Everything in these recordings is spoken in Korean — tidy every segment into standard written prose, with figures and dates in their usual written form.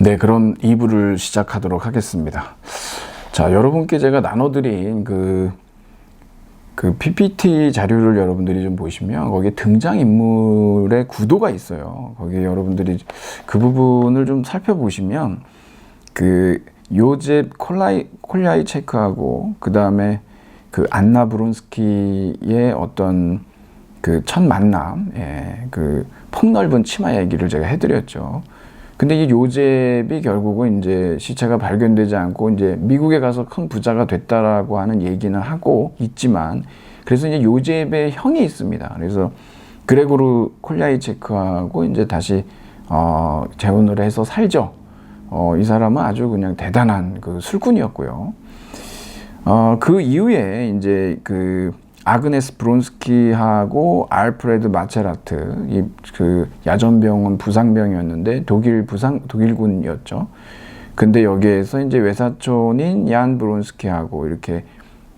네, 그런 2부를 시작하도록 하겠습니다. 자, 여러분께 제가 나눠드린 그 PPT 자료를 여러분들이 좀 보시면 거기에 등장인물의 구도가 있어요. 거기에 여러분들이 그 부분을 좀 살펴보시면 그 요셉 콜야이체크하고 그 다음에 그 안나 브론스키의 어떤 그 첫 만남, 그 폭넓은 치마 얘기를 제가 해드렸죠. 근데 이 요셉이 결국은 이제 시체가 발견되지 않고 이제 미국에 가서 큰 부자가 됐다라고 하는 얘기는 하고 있지만, 그래서 이제 요셉의 형이 있습니다. 그래서 그레고르 콜야이체크하고 이제 다시 재혼을 해서 살죠. 이 사람은 아주 그냥 대단한 그 술꾼이었고요. 그 이후에 이제 그 아그네스 브론스키하고 알프레드 마체라트, 그 야전병은 부상병이었는데 독일군이었죠. 근데 여기에서 이제 외사촌인 얀 브론스키하고 이렇게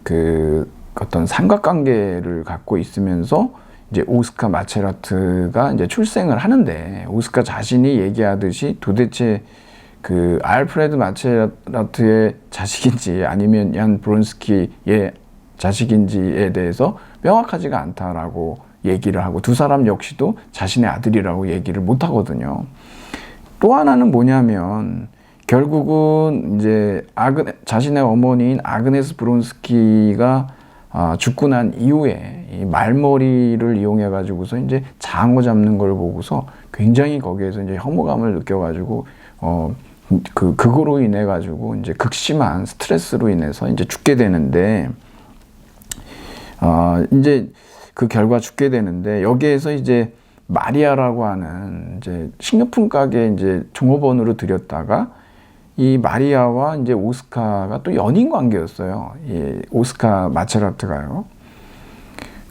그 어떤 삼각관계를 갖고 있으면서 이제 오스카 마체라트가 이제 출생을 하는데, 오스카 자신이 얘기하듯이 도대체 그 알프레드 마체라트의 자식인지 아니면 얀 브론스키의 자식인지에 대해서 명확하지가 않다라고 얘기를 하고, 두 사람 역시도 자신의 아들이라고 얘기를 못 하거든요. 또 하나는 뭐냐면, 결국은 이제 자신의 어머니인 아그네스 브론스키가 죽고 난 이후에 이 말머리를 이용해 가지고서 이제 장어 잡는 걸 보고서 굉장히 거기에서 이제 혐오감을 느껴가지고 그거로 인해 가지고 이제 극심한 스트레스로 인해서 이제 죽게 되는데, 이제 그 결과 죽게 되는데, 여기에서 이제 마리아라고 하는 이제 식료품 가게 이제 종업원으로 들였다가, 이 마리아와 이제 오스카가 또 연인 관계였어요. 이 오스카 마체라트가요.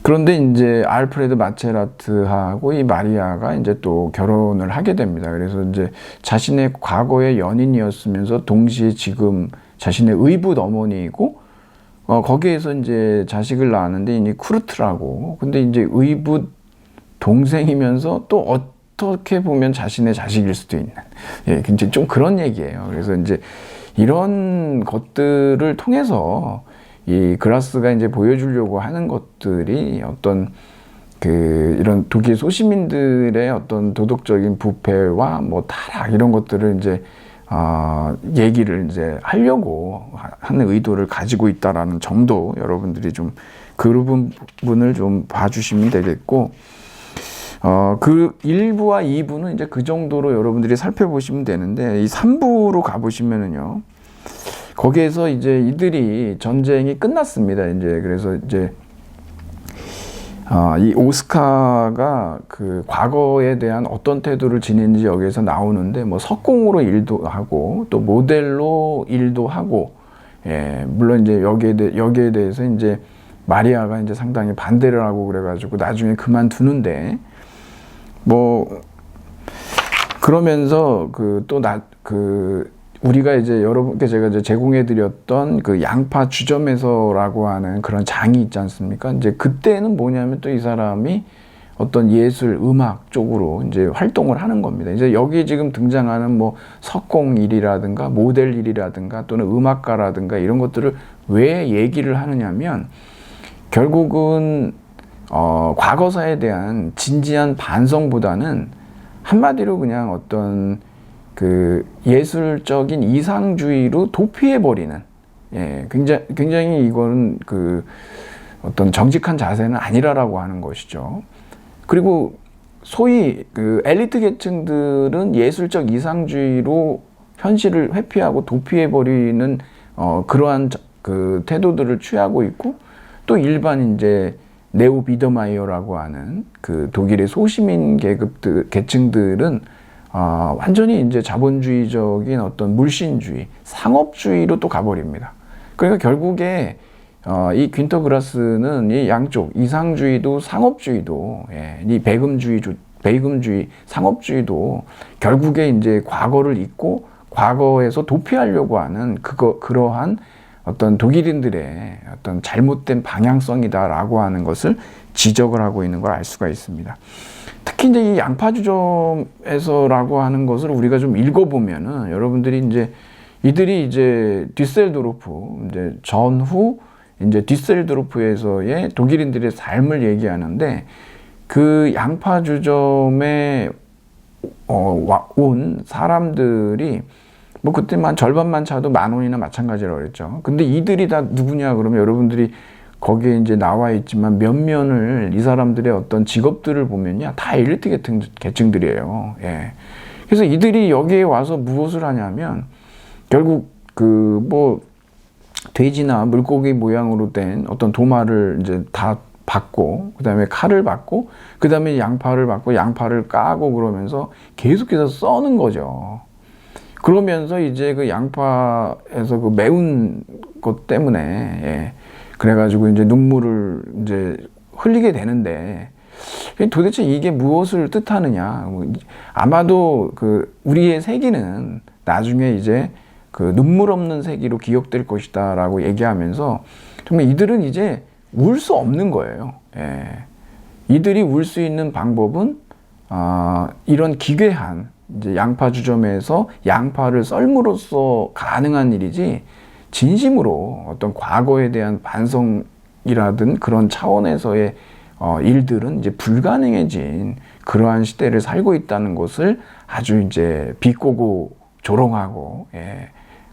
그런데 이제 알프레드 마체라트하고 이 마리아가 이제 또 결혼을 하게 됩니다. 그래서 이제 자신의 과거의 연인이었으면서 동시에 지금 자신의 의붓 어머니이고, 거기에서 이제 자식을 낳았는데 이 쿠르트라고. 근데 이제 의붓 동생이면서 또 어떻게 보면 자신의 자식일 수도 있는, 굉장히 좀 그런 얘기예요. 그래서 이제 이런 것들을 통해서 이 그라스가 이제 보여주려고 하는 것들이 어떤 이런 독일 소시민들의 어떤 도덕적인 부패와 뭐 타락, 이런 것들을 이제 얘기를 이제 하려고 하는 의도를 가지고 있다라는 점도 여러분들이 좀 그 부분을 좀 봐주시면 되겠고, 그 1부와 2부는 이제 그 정도로 여러분들이 살펴보시면 되는데, 이 3부로 가보시면은요, 거기에서 이제 이들이 전쟁이 끝났습니다. 이제 그래서 이제 이 오스카가 그 과거에 대한 어떤 태도를 지냈는지 여기에서 나오는데, 뭐 석공으로 일도 하고 또 모델로 일도 하고, 물론 이제 여기에 대해서 이제 마리아가 이제 상당히 반대를 하고 그래가지고 나중에 그만두는데, 뭐 그러면서 우리가 이제 여러분께 제가 이제 제공해드렸던 그 양파 주점에서라고 하는 그런 장이 있지 않습니까? 이제 그때는 뭐냐면 또 이 사람이 어떤 예술, 음악 쪽으로 이제 활동을 하는 겁니다. 이제 여기 지금 등장하는 뭐 석공 일이라든가 모델 일이라든가 또는 음악가라든가 이런 것들을 왜 얘기를 하느냐면, 결국은 과거사에 대한 진지한 반성보다는 한마디로 그냥 어떤 그 예술적인 이상주의로 도피해버리는, 굉장히 이거는 그 어떤 정직한 자세는 아니라라고 하는 것이죠. 그리고 소위 그 엘리트 계층들은 예술적 이상주의로 현실을 회피하고 도피해버리는 그러한 그 태도들을 취하고 있고, 또 일반 이제 네오 비더마이어라고 하는 그 독일의 소시민 계층들은 완전히 이제 자본주의적인 어떤 물신주의, 상업주의로 또 가버립니다. 그러니까 결국에 이 귄터 그라스는 이 양쪽, 이상주의도 상업주의도, 이 베이금주의, 상업주의도 결국에 이제 과거를 잊고 과거에서 도피하려고 하는 그러한 어떤 독일인들의 어떤 잘못된 방향성이다라고 하는 것을 지적을 하고 있는 걸 알 수가 있습니다. 특히 이제 이 양파주점에서라고 하는 것을 우리가 좀 읽어보면은 여러분들이 이제 이들이 이제 뒤셀도르프 이제 전후 이제 뒤셀도르프에서의 독일인들의 삶을 얘기하는데 그 양파주점에 온 사람들이 뭐 그때만 절반만 차도 10,000원이나 마찬가지라고 그랬죠. 근데 이들이 다 누구냐 그러면 여러분들이 거기에 이제 나와 있지만 면면을 이 사람들의 어떤 직업들을 보면요 다 엘리트 계층들이에요. 예. 그래서 이들이 여기에 와서 무엇을 하냐면 결국 그 뭐 돼지나 물고기 모양으로 된 어떤 도마를 이제 다 받고 그다음에 칼을 받고 그다음에 양파를 받고 양파를 까고 그러면서 계속해서 써는 거죠. 그러면서 이제 그 양파에서 그 매운 것 때문에 예. 그래가지고 이제 눈물을 이제 흘리게 되는데 도대체 이게 무엇을 뜻하느냐? 아마도 그 우리의 세기는 나중에 이제 그 눈물 없는 세기로 기억될 것이다라고 얘기하면서 정말 이들은 이제 울 수 없는 거예요. 예. 이들이 울 수 있는 방법은 이런 기괴한 이제 양파 주점에서 양파를 썰므로써 가능한 일이지 진심으로 어떤 과거에 대한 반성이라든 그런 차원에서의 일들은 이제 불가능해진 그러한 시대를 살고 있다는 것을 아주 이제 비꼬고 조롱하고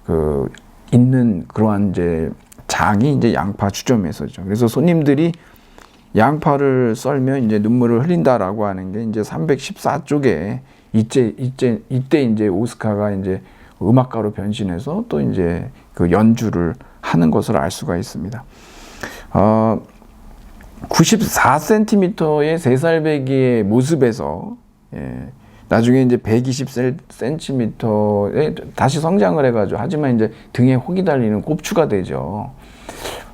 그 있는 그러한 이제 장이 이제 양파 주점에서죠. 그래서 손님들이 양파를 썰면 이제 눈물을 흘린다라고 하는 게 이제 314쪽에 이때 이제 오스카가 이제 음악가로 변신해서 또 이제 그 연주를 하는 것을 알 수가 있습니다. 94cm의 3살배기의 모습에서 나중에 이제 120cm에 다시 성장을 해가지고 하지만 이제 등에 혹이 달리는 꼽추가 되죠.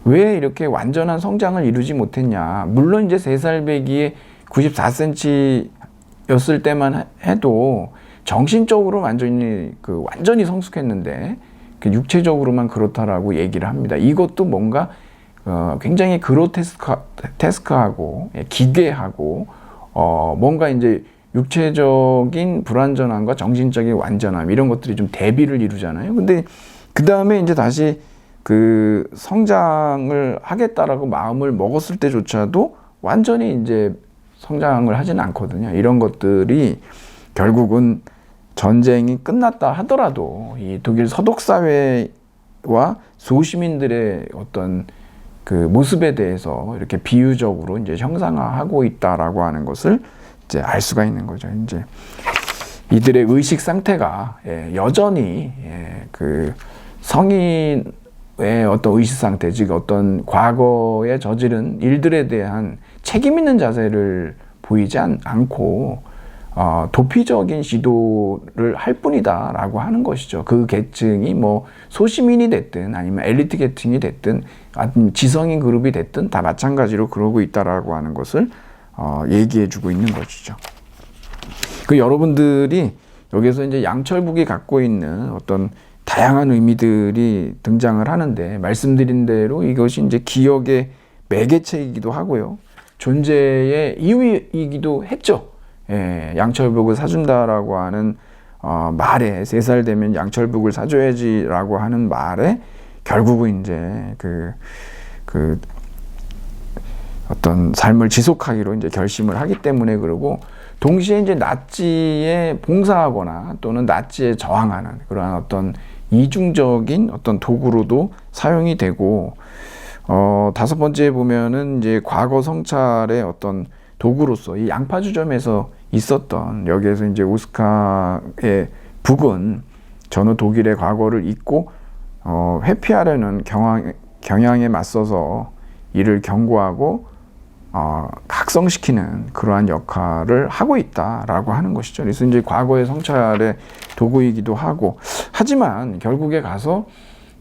왜 이렇게 완전한 성장을 이루지 못했냐? 물론 이제 3살배기에 94cm였을 때만 해도 정신적으로 완전히 성숙했는데 그 육체적으로만 그렇다라고 얘기를 합니다. 이것도 뭔가 굉장히 그로테스크하고 기괴하고 뭔가 이제 육체적인 불완전함과 정신적인 완전함 이런 것들이 좀 대비를 이루잖아요. 근데 그 다음에 이제 다시 그 성장을 하겠다라고 마음을 먹었을 때조차도 완전히 이제 성장을 하지는 않거든요. 이런 것들이 결국은 전쟁이 끝났다 하더라도 이 독일 서독 사회와 소시민들의 어떤 그 모습에 대해서 이렇게 비유적으로 이제 형상화하고 있다라고 하는 것을 이제 알 수가 있는 거죠. 이제 이들의 의식 상태가 여전히 그 성인의 어떤 의식 상태, 즉 어떤 과거에 저지른 일들에 대한 책임 있는 자세를 보이지 않고 도피적인 시도를 할 뿐이다라고 하는 것이죠. 그 계층이 뭐 소시민이 됐든 아니면 엘리트 계층이 됐든 지성인 그룹이 됐든 다 마찬가지로 그러고 있다라고 하는 것을 얘기해주고 있는 것이죠. 그 여러분들이 여기서 이제 양철북이 갖고 있는 어떤 다양한 의미들이 등장을 하는데 말씀드린 대로 이것이 이제 기억의 매개체이기도 하고요. 존재의 이유이기도 했죠. 양철북을 사준다라고 하는 말에 3살 되면 양철북을 사줘야지라고 하는 말에 결국은 이제 그 어떤 삶을 지속하기로 이제 결심을 하기 때문에 그러고 동시에 이제 나치에 봉사하거나 또는 나치에 저항하는 그러한 어떤 이중적인 어떤 도구로도 사용이 되고 5번째에 보면은 이제 과거 성찰의 어떤 도구로서 이 양파주점에서 있었던 여기에서 이제 오스카의 북은 전후 독일의 과거를 잊고 회피하려는 경향에 맞서서 이를 경고하고 각성시키는 그러한 역할을 하고 있다라고 하는 것이죠. 그래서 이제 과거의 성찰의 도구이기도 하고 하지만 결국에 가서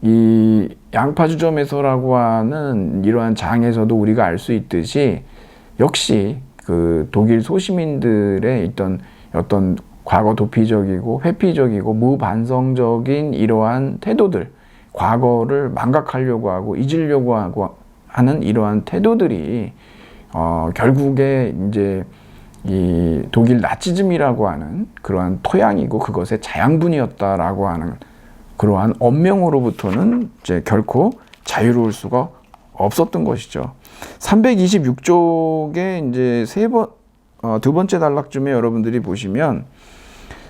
이 양파주점에서라고 하는 이러한 장에서도 우리가 알 수 있듯이 역시 그 독일 소시민들의 있던 어떤 과거 도피적이고 회피적이고 무반성적인 이러한 태도들, 과거를 망각하려고 하고 잊으려고 하고 하는 이러한 태도들이 결국에 이제 이 독일 나치즘이라고 하는 그러한 토양이고 그것의 자양분이었다라고 하는 그러한 언명으로부터는 이제 결코 자유로울 수가 없었던 것이죠. 326쪽에 이제 두 번째 단락쯤에 여러분들이 보시면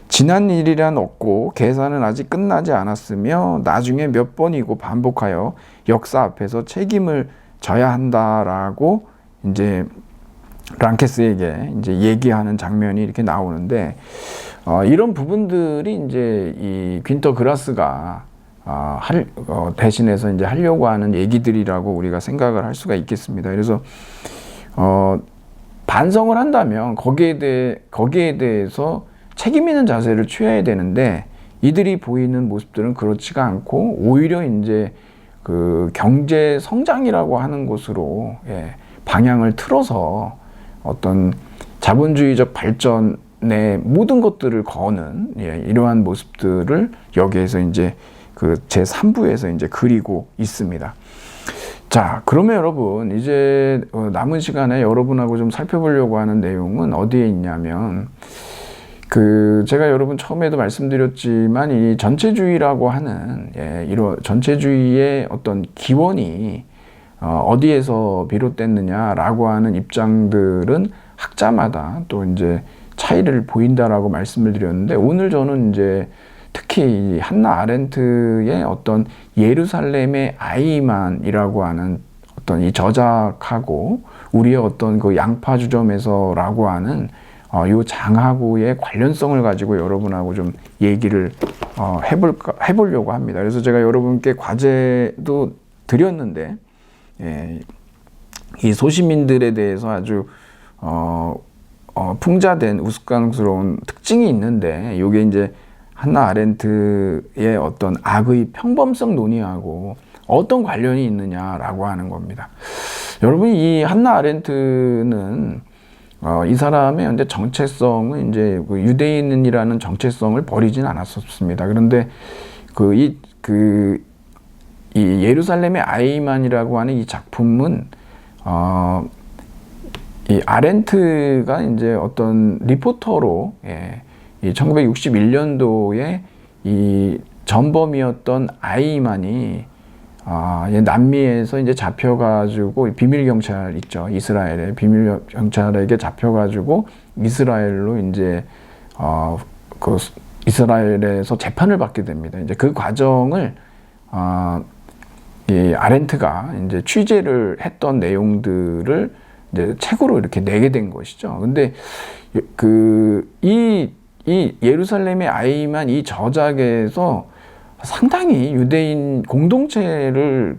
지난 일이란 없고 계산은 아직 끝나지 않았으며 나중에 몇 번이고 반복하여 역사 앞에서 책임을 져야 한다라고 이제 랑케스에게 이제 얘기하는 장면이 이렇게 나오는데 이런 부분들이 이제 이 귄터 그라스가 대신해서 이제 하려고 하는 얘기들이라고 우리가 생각을 할 수가 있겠습니다. 그래서 반성을 한다면 거기에 대해서 책임 있는 자세를 취해야 되는데 이들이 보이는 모습들은 그렇지가 않고 오히려 이제 그 경제 성장이라고 하는 곳으로 방향을 틀어서 어떤 자본주의적 발전의 모든 것들을 거는 이러한 모습들을 여기에서 이제 그 제3부에서 이제 그리고 있습니다. 자, 그러면 여러분 이제 남은 시간에 여러분하고 좀 살펴보려고 하는 내용은 어디에 있냐면 제가 여러분 처음에도 말씀드렸지만 이 전체주의라고 하는 이런 전체주의의 어떤 기원이 어디에서 비롯됐느냐라고 하는 입장들은 학자마다 또 이제 차이를 보인다라고 말씀을 드렸는데 오늘 저는 이제 특히 이 한나 아렌트의 어떤 예루살렘의 아이만이라고 하는 어떤 이 저작하고 우리의 어떤 그 양파주점에서라고 하는 요 장하고의 관련성을 가지고 여러분하고 좀 얘기를 해보려고 합니다. 그래서 제가 여러분께 과제도 드렸는데 이 소시민들에 대해서 아주 풍자된 우스꽝스러운 특징이 있는데 이게 이제 한나 아렌트의 어떤 악의 평범성 논의하고 어떤 관련이 있느냐라고 하는 겁니다. 여러분 이 한나 아렌트는 이 사람의 이제 정체성은 이제 그 유대인이라는 정체성을 버리진 않았었습니다. 그런데 이 예루살렘의 아이만이라고 하는 이 작품은 이 아렌트가 이제 어떤 리포터로 이 1961년도에 이 전범이었던 아이만이 남미에서 이제 잡혀가지고 비밀 경찰 있죠. 이스라엘의 비밀 경찰에게 잡혀가지고 이스라엘로 이제 그 이스라엘에서 재판을 받게 됩니다. 이제 그 과정을 이 아렌트가 이제 취재를 했던 내용들을 이제 책으로 이렇게 내게 된 것이죠. 근데 이 예루살렘의 아이만 이 저작에서 상당히 유대인 공동체를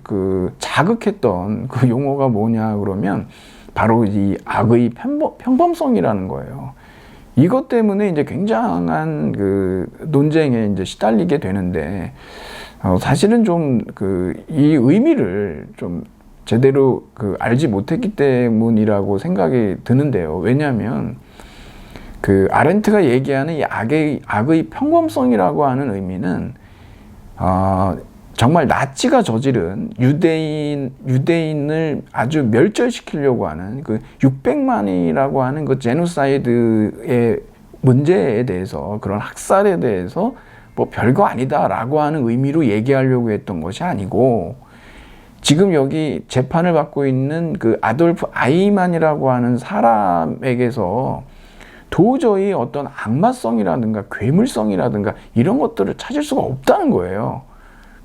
자극했던 그 용어가 뭐냐 그러면 바로 이 악의 평범성이라는 거예요. 이것 때문에 이제 굉장한 논쟁에 이제 시달리게 되는데 사실은 좀 이 의미를 좀 제대로 알지 못했기 때문이라고 생각이 드는데요. 왜냐하면 아렌트가 얘기하는 이 악의 평범성이라고 하는 의미는 정말 나치가 저지른 유대인을 아주 멸절시키려고 하는 600만이라고 하는 제노사이드의 문제에 대해서 그런 학살에 대해서 뭐 별거 아니다라고 하는 의미로 얘기하려고 했던 것이 아니고 지금 여기 재판을 받고 있는 아돌프 아이만이라고 하는 사람에게서 도저히 어떤 악마성이라든가 괴물성이라든가 이런 것들을 찾을 수가 없다는 거예요.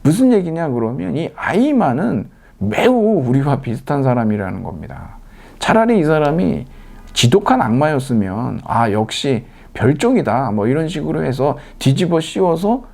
무슨 얘기냐 그러면 이 아이만은 매우 우리와 비슷한 사람이라는 겁니다. 차라리 이 사람이 지독한 악마였으면 역시 별종이다 뭐 이런 식으로 해서 뒤집어 씌워서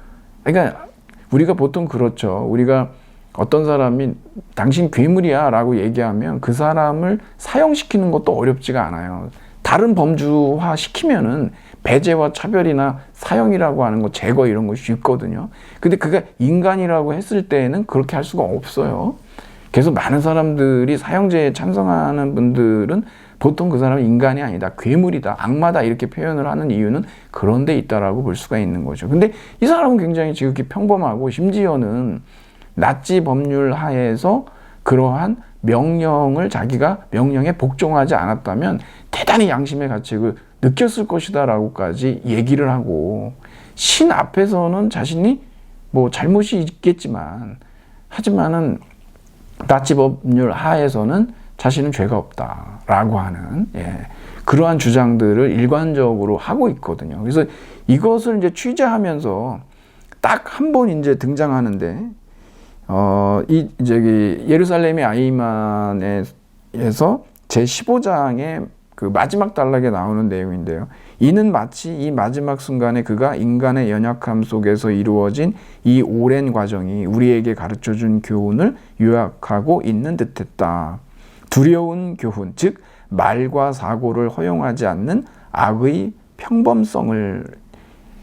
그러니까 우리가 보통 그렇죠. 우리가 어떤 사람이 당신 괴물이야 라고 얘기하면 그 사람을 사형시키는 것도 어렵지가 않아요. 다른 범주화 시키면은 배제와 차별이나 사형이라고 하는 거 제거 이런 거 쉽거든요. 근데 그가 인간이라고 했을 때에는 그렇게 할 수가 없어요. 그래서 많은 사람들이 사형제에 찬성하는 분들은 보통 그 사람은 인간이 아니다, 괴물이다, 악마다 이렇게 표현을 하는 이유는 그런 데 있다라고 볼 수가 있는 거죠. 근데 이 사람은 굉장히 지극히 평범하고 심지어는 나치 법률 하에서 그러한 명령을 자기가 명령에 복종하지 않았다면 대단히 양심의 가책을 느꼈을 것이다 라고까지 얘기를 하고, 신 앞에서는 자신이 뭐 잘못이 있겠지만, 하지만은 나치 법률 하에서는 자신은 죄가 없다라고 하는, 그러한 주장들을 일관적으로 하고 있거든요. 그래서 이것을 이제 취재하면서 딱 한 번 이제 등장하는데, 예루살렘의 아이만에서 제 15장의 그 마지막 단락에 나오는 내용인데요. 이는 마치 이 마지막 순간에 그가 인간의 연약함 속에서 이루어진 이 오랜 과정이 우리에게 가르쳐준 교훈을 요약하고 있는 듯했다. 두려운 교훈, 즉 말과 사고를 허용하지 않는 악의 평범성을,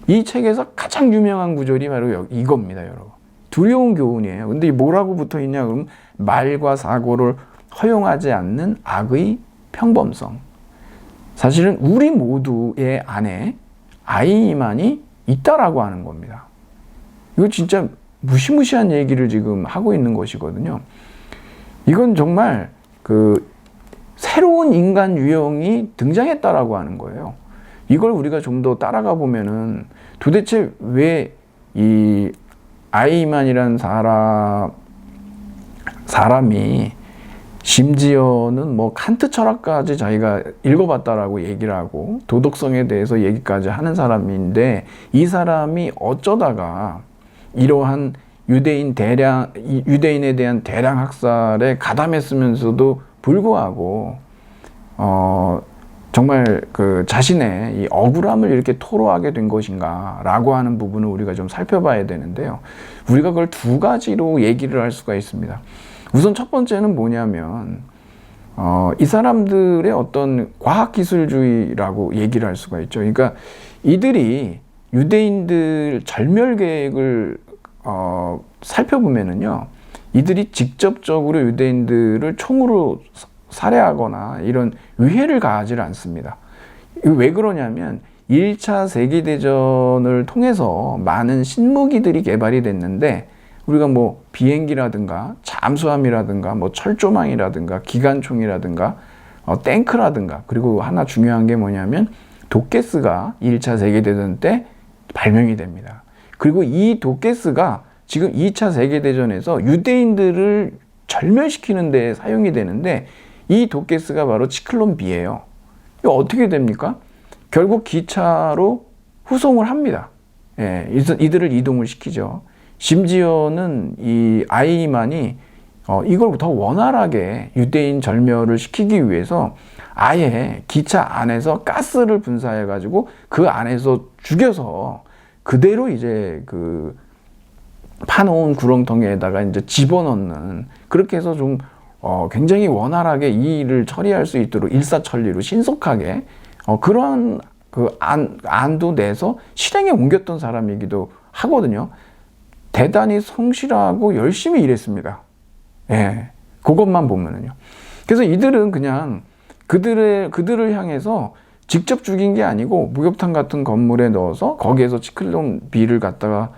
이 책에서 가장 유명한 구절이 바로 이겁니다, 여러분. 두려운 교훈이에요. 근데 뭐라고 붙어 있냐? 그럼 말과 사고를 허용하지 않는 악의 평범성. 사실은 우리 모두의 안에 아이만이 있다라고 하는 겁니다. 이거 진짜 무시무시한 얘기를 지금 하고 있는 것이거든요. 이건 정말 그 새로운 인간 유형이 등장했다라고 하는 거예요. 이걸 우리가 좀 더 따라가 보면은 도대체 왜 이 아이만이라는 사람이 심지어는 뭐 칸트 철학까지 자기가 읽어봤다라고 얘기를 하고 도덕성에 대해서 얘기까지 하는 사람인데, 이 사람이 어쩌다가 이러한 유대인에 대한 대량 학살에 가담했으면서도 불구하고 정말 그 자신의 이 억울함을 이렇게 토로하게 된 것인가라고 하는 부분을 우리가 좀 살펴봐야 되는데요. 우리가 그걸 두 가지로 얘기를 할 수가 있습니다. 우선 첫 번째는 뭐냐면 이 사람들의 어떤 과학기술주의라고 얘기를 할 수가 있죠. 그러니까 이들이 유대인들 절멸 계획을 살펴보면은요, 이들이 직접적으로 유대인들을 총으로 살해하거나 이런 위해를 가하지를 않습니다. 왜 그러냐면 1차 세계대전을 통해서 많은 신무기들이 개발이 됐는데, 우리가 뭐 비행기라든가 잠수함이라든가 뭐 철조망이라든가 기관총이라든가 탱크라든가, 그리고 하나 중요한 게 뭐냐면 독가스가 1차 세계대전 때 발명이 됩니다. 그리고 이 독가스가 지금 2차 세계대전에서 유대인들을 절멸시키는 데 사용이 되는데, 이 독가스가 바로 치클론 B예요. 이거 어떻게 됩니까? 결국 기차로 후송을 합니다. 이들을 이동을 시키죠. 심지어는 이 아이만이 이걸 더 원활하게 유대인 절멸을 시키기 위해서 아예 기차 안에서 가스를 분사해 가지고 그 안에서 죽여서 그대로 이제 그 파놓은 구렁텅이에다가 이제 집어넣는, 그렇게 해서 좀 굉장히 원활하게 이 일을 처리할 수 있도록 일사천리로 신속하게 그러한 그 안도 내서 실행에 옮겼던 사람이기도 하거든요. 대단히 성실하고 열심히 일했습니다. 그것만 보면은요. 그래서 이들은 그냥 그들을 향해서 직접 죽인 게 아니고 목욕탕 같은 건물에 넣어서 거기에서 치클론 B를 갖다가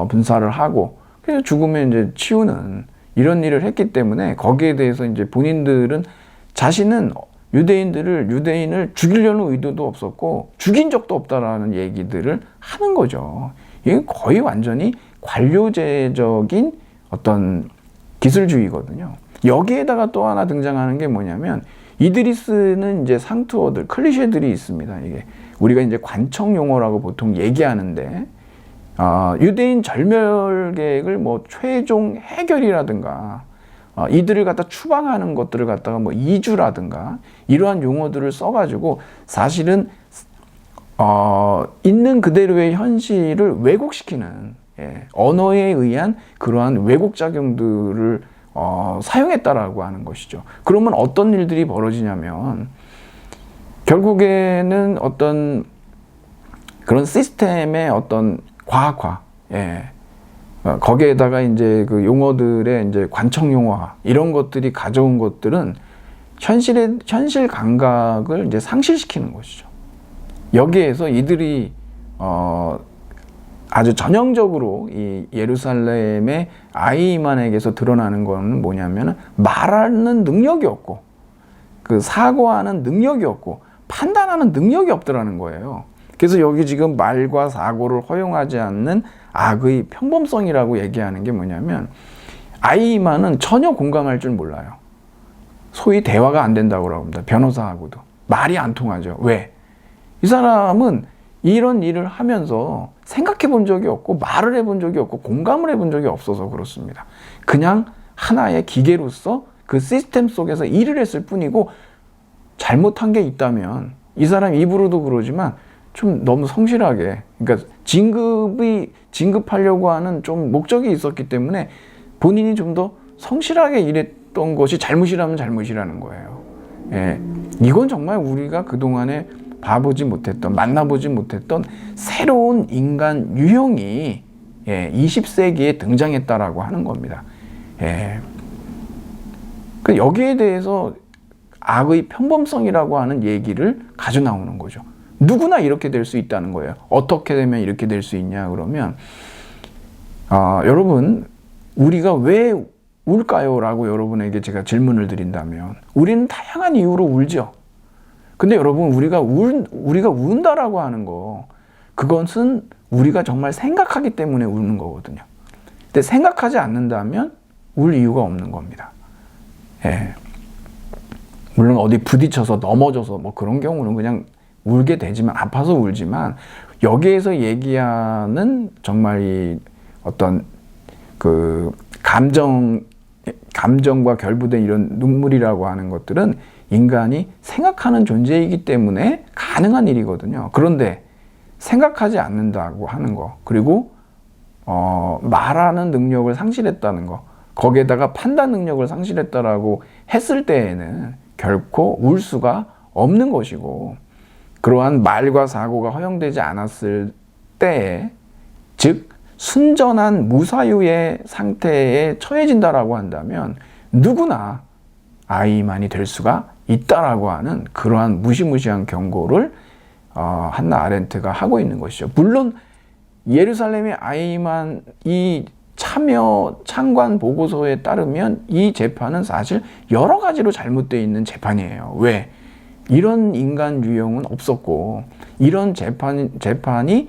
분사를 하고, 그래서 죽으면 이제 치우는 이런 일을 했기 때문에 거기에 대해서 이제 본인들은 자신은 유대인을 죽이려는 의도도 없었고 죽인 적도 없다라는 얘기들을 하는 거죠. 이게 거의 완전히 관료제적인 어떤 기술주의거든요. 여기에다가 또 하나 등장하는 게 뭐냐면, 이들이 쓰는 이제 상투어들, 클리셰들이 있습니다. 이게 우리가 이제 관청 용어라고 보통 얘기하는데, 유대인 절멸 계획을 뭐 최종 해결이라든가, 이들을 갖다 추방하는 것들을 갖다가 뭐 이주라든가 이러한 용어들을 써가지고 사실은 있는 그대로의 현실을 왜곡시키는, 언어에 의한 그러한 왜곡 작용들을 사용했다라고 하는 것이죠. 그러면 어떤 일들이 벌어지냐면, 결국에는 어떤 그런 시스템의 어떤 과학화, 거기에다가 이제 그 용어들의 이제 관청 용어화, 이런 것들이 가져온 것들은 현실 감각을 이제 상실시키는 것이죠. 여기에서 이들이 아주 전형적으로 이 예루살렘의 아이만에게서 드러나는 건 뭐냐면, 말하는 능력이 없고 그 사고하는 능력이 없고 판단하는 능력이 없더라는 거예요. 그래서 여기 지금 말과 사고를 허용하지 않는 악의 평범성이라고 얘기하는 게 뭐냐면, 아이만은 전혀 공감할 줄 몰라요. 소위 대화가 안 된다고 합니다. 변호사하고도 말이 안 통하죠. 왜? 이 사람은 이런 일을 하면서 생각해 본 적이 없고 말을 해본 적이 없고 공감을 해본 적이 없어서 그렇습니다. 그냥 하나의 기계로서 그 시스템 속에서 일을 했을 뿐이고, 잘못한 게 있다면 이 사람 입으로도 그러지만 좀 너무 성실하게, 그러니까 진급하려고 하는 좀 목적이 있었기 때문에 본인이 좀 더 성실하게 일했던 것이 잘못이라면 잘못이라는 거예요. 예, 이건 정말 우리가 그동안에 봐보지 못했던, 만나보지 못했던 새로운 인간 유형이 20세기에 등장했다라고 하는 겁니다. 예. 여기에 대해서 악의 평범성이라고 하는 얘기를 가져 나오는 거죠. 누구나 이렇게 될 수 있다는 거예요. 어떻게 되면 이렇게 될 수 있냐 그러면, 여러분, 우리가 왜 울까요? 라고 여러분에게 제가 질문을 드린다면, 우리는 다양한 이유로 울죠. 근데 여러분, 우리가 운다라고 하는 거, 그것은 우리가 정말 생각하기 때문에 우는 거거든요. 근데 생각하지 않는다면 울 이유가 없는 겁니다. 예. 물론 어디 부딪혀서 넘어져서 뭐 그런 경우는 그냥 울게 되지만, 아파서 울지만, 여기에서 얘기하는 정말 이 어떤 그 감정과 결부된 이런 눈물이라고 하는 것들은 인간이 생각하는 존재이기 때문에 가능한 일이거든요. 그런데 생각하지 않는다고 하는 거, 그리고 말하는 능력을 상실했다는 거, 거기에다가 판단 능력을 상실했다라고 했을 때에는 결코 울 수가 없는 것이고, 그러한 말과 사고가 허용되지 않았을 때에, 즉 순전한 무사유의 상태에 처해진다라고 한다면 누구나 아이만이 될 수가 있다라고 하는 그러한 무시무시한 경고를 한나 아렌트가 하고 있는 것이죠. 물론 예루살렘의 아이만이 참관 보고서에 따르면 이 재판은 사실 여러 가지로 잘못되어 있는 재판이에요. 왜? 이런 인간 유형은 없었고, 이런 재판이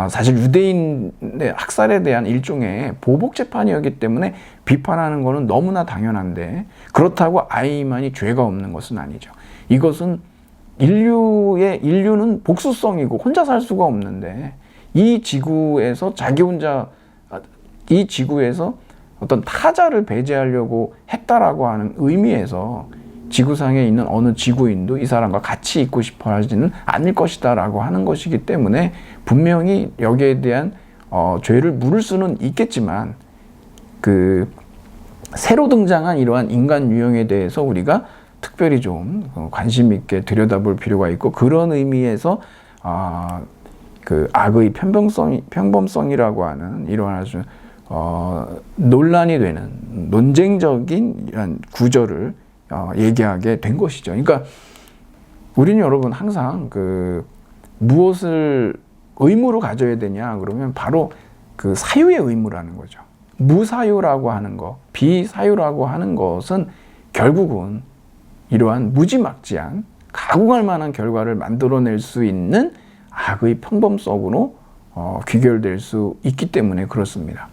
사실 유대인의 학살에 대한 일종의 보복 재판이었기 때문에 비판하는 것은 너무나 당연한데, 그렇다고 아이만이 죄가 없는 것은 아니죠. 이것은 인류는 복수성이고 혼자 살 수가 없는데, 이 지구에서 어떤 타자를 배제하려고 했다라고 하는 의미에서 지구상에 있는 어느 지구인도 이 사람과 같이 있고 싶어 하지는 않을 것이다 라고 하는 것이기 때문에, 분명히 여기에 대한 죄를 물을 수는 있겠지만, 그 새로 등장한 이러한 인간 유형에 대해서 우리가 특별히 좀 관심 있게 들여다볼 필요가 있고, 그런 의미에서 그 악의 평범성이라고 하는 이러한 아주 논란이 되는 논쟁적인 이런 구절을 얘기하게 된 것이죠. 그러니까 우리는 여러분 항상 무엇을 의무로 가져야 되냐 그러면 바로 그 사유의 의무라는 거죠. 무사유라고 하는 것, 비사유라고 하는 것은 결국은 이러한 무지막지한 가공할 만한 결과를 만들어낼 수 있는 악의 평범성으로 귀결될 수 있기 때문에 그렇습니다.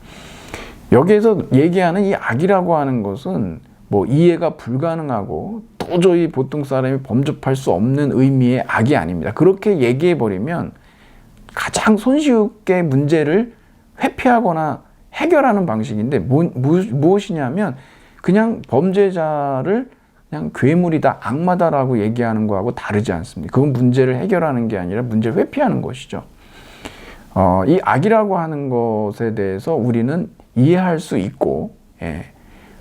여기에서 얘기하는 이 악이라고 하는 것은 뭐 이해가 불가능하고 도저히 보통 사람이 범접할 수 없는 의미의 악이 아닙니다. 그렇게 얘기해버리면 가장 손쉽게 문제를 회피하거나 해결하는 방식인데, 무엇이냐면 그냥 범죄자를 그냥 괴물이다, 악마다라고 얘기하는 거하고 다르지 않습니다. 그건 문제를 해결하는 게 아니라 문제를 회피하는 것이죠. 이 악이라고 하는 것에 대해서 우리는 이해할 수 있고,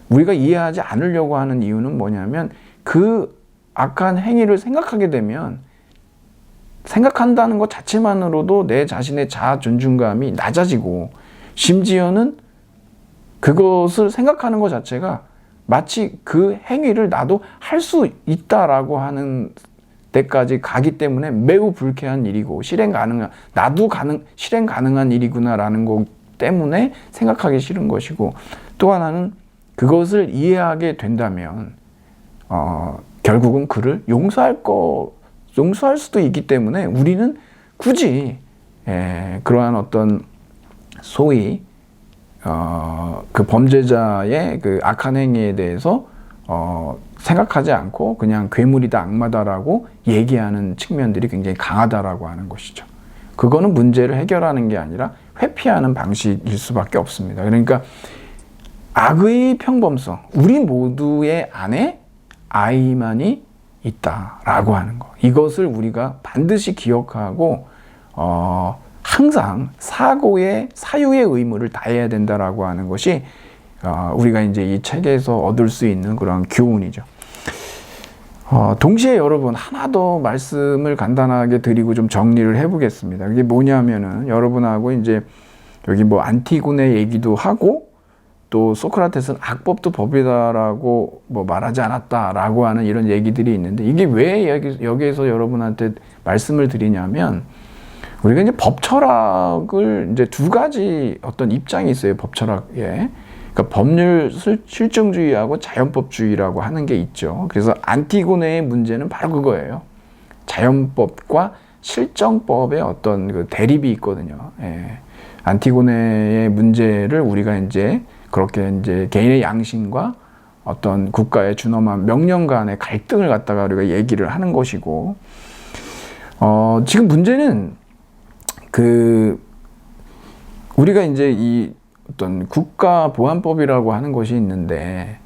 우리가 이해하지 않으려고 하는 이유는 뭐냐면, 그 악한 행위를 생각하게 되면, 생각한다는 것 자체만으로도 내 자신의 자아 존중감이 낮아지고, 심지어는 그것을 생각하는 것 자체가 마치 그 행위를 나도 할 수 있다라고 하는 데까지 가기 때문에 매우 불쾌한 일이고, 나도 실행 가능한 일이구나라는 것 때문에 생각하기 싫은 것이고, 또 하나는 그것을 이해하게 된다면 결국은 그를 용서할 용서할 수도 있기 때문에 우리는 굳이 그러한 어떤 소위 그 범죄자의 그 악한 행위에 대해서 생각하지 않고 그냥 괴물이다, 악마다라고 얘기하는 측면들이 굉장히 강하다라고 하는 것이죠. 그거는 문제를 해결하는 게 아니라 회피하는 방식일 수밖에 없습니다. 그러니까 악의 평범성, 우리 모두의 안에 아이만이 있다라고 하는 거. 이것을 우리가 반드시 기억하고 항상 사유의 의무를 다해야 된다라고 하는 것이 우리가 이제 이 책에서 얻을 수 있는 그런 교훈이죠. 동시에 여러분 하나 더 말씀을 간단하게 드리고 좀 정리를 해보겠습니다. 그게 뭐냐면은 여러분하고 이제 여기 뭐 안티고네 얘기도 하고 또 소크라테스는 악법도 법이다라고 뭐 말하지 않았다라고 하는 이런 얘기들이 있는데 이게 왜 여기에서 여러분한테 말씀을 드리냐면 우리가 이제 법 철학을 이제 두 가지 어떤 입장이 있어요. 법 철학에. 그러니까 법률 실증주의하고 자연법주의라고 하는 게 있죠. 그래서 안티고네의 문제는 바로 그거예요. 자연법과 실정법의 어떤 그 대립이 있거든요. 안티고네의 문제를 우리가 이제 그렇게 이제 개인의 양심과 어떤 국가의 준엄한 명령 간의 갈등을 갖다가 우리가 얘기를 하는 것이고, 지금 문제는 우리가 이제 이 어떤 국가보안법이라고 하는 것이 있는데,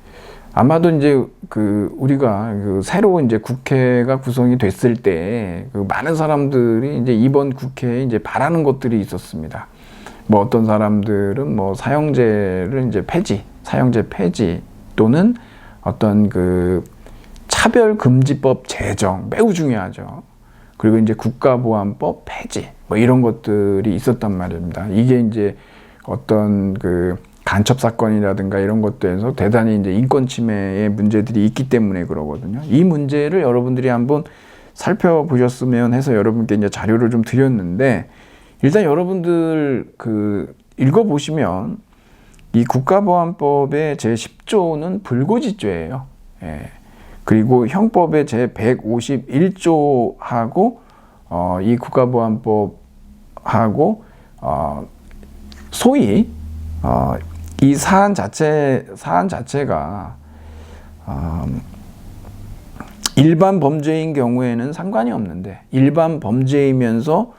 아마도 이제 우리가 새로 이제 국회가 구성이 됐을 때 많은 사람들이 이제 이번 국회에 이제 바라는 것들이 있었습니다. 뭐 어떤 사람들은 뭐 사형제를 이제 사형제 폐지 또는 어떤 차별금지법 제정 매우 중요하죠. 그리고 이제 국가보안법 폐지 뭐 이런 것들이 있었단 말입니다. 이게 이제 어떤 간첩 사건이라든가 이런 것들에서 대단히 이제 인권 침해의 문제들이 있기 때문에 그러거든요. 이 문제를 여러분들이 한번 살펴보셨으면 해서 여러분께 이제 자료를 좀 드렸는데, 일단 여러분들 읽어보시면 이 국가보안법의 제10조는 불고지죄예요. 그리고 형법의 제151조하고 이 국가보안법하고 소위 이 사안 자체가 일반 범죄인 경우에는 상관이 없는데 일반 범죄이면서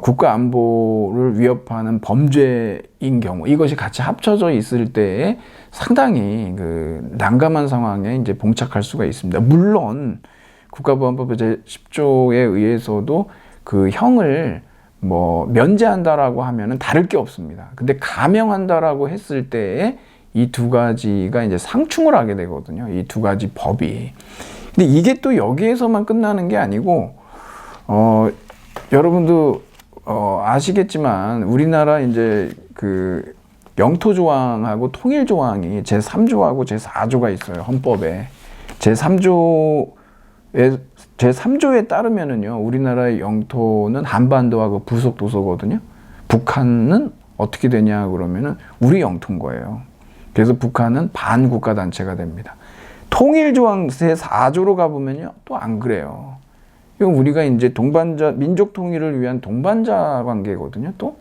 국가 안보를 위협하는 범죄인 경우, 이것이 같이 합쳐져 있을 때에 상당히 난감한 상황에 이제 봉착할 수가 있습니다. 물론 국가보안법 제10조에 의해서도 형을 뭐 면제한다라고 하면은 다를 게 없습니다. 근데 감형한다라고 했을 때에 이 두 가지가 이제 상충을 하게 되거든요. 이 두 가지 법이. 근데 이게 또 여기에서만 끝나는 게 아니고, 여러분도 아시겠지만 우리나라 이제 영토 조항하고 통일 조항이 제3조하고 제4조가 있어요. 헌법에. 제3조에 따르면은요, 우리나라의 영토는 한반도하고 부속 도서거든요. 북한은 어떻게 되냐 그러면은 우리 영토인 거예요. 그래서 북한은 반국가 단체가 됩니다. 통일조항 제4조로 가보면요, 또 안 그래요. 이건 우리가 이제 민족 통일을 위한 동반자 관계거든요, 또.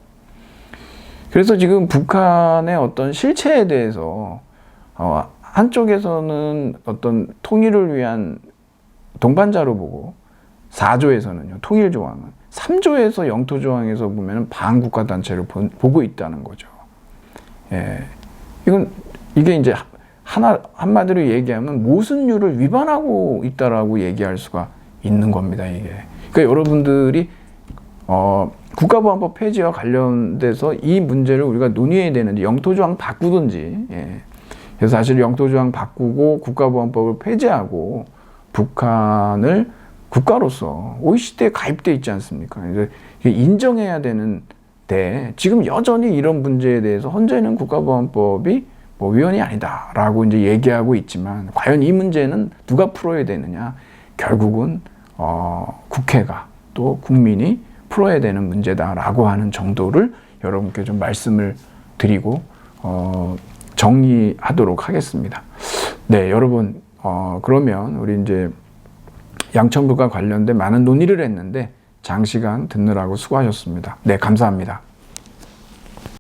그래서 지금 북한의 어떤 실체에 대해서, 한쪽에서는 어떤 통일을 위한 동반자로 보고, 4조에서는요, 통일조항은, 3조에서 영토조항에서 보면 반국가 단체로 보고 있다는 거죠. 이게 이제 한마디로 얘기하면 모순율을 위반하고 있다라고 얘기할 수가 있는 겁니다, 이게. 그러니까 여러분들이 국가보안법 폐지와 관련돼서 이 문제를 우리가 논의해야 되는데, 영토조항 바꾸든지, 그래서 사실 영토조항 바꾸고 국가보안법을 폐지하고 북한을 국가로서 OECD에 가입돼 있지 않습니까? 이제 인정해야 되는데, 지금 여전히 이런 문제에 대해서 헌재는 국가보안법이 뭐 위헌이 아니다라고 이제 얘기하고 있지만, 과연 이 문제는 누가 풀어야 되느냐? 결국은 국회가 또 국민이 풀어야 되는 문제다라고 하는 정도를 여러분께 좀 말씀을 드리고 정리하도록 하겠습니다. 네, 여러분, 그러면 우리 이제 양천구가 관련된 많은 논의를 했는데 장시간 듣느라고 수고하셨습니다. 네, 감사합니다.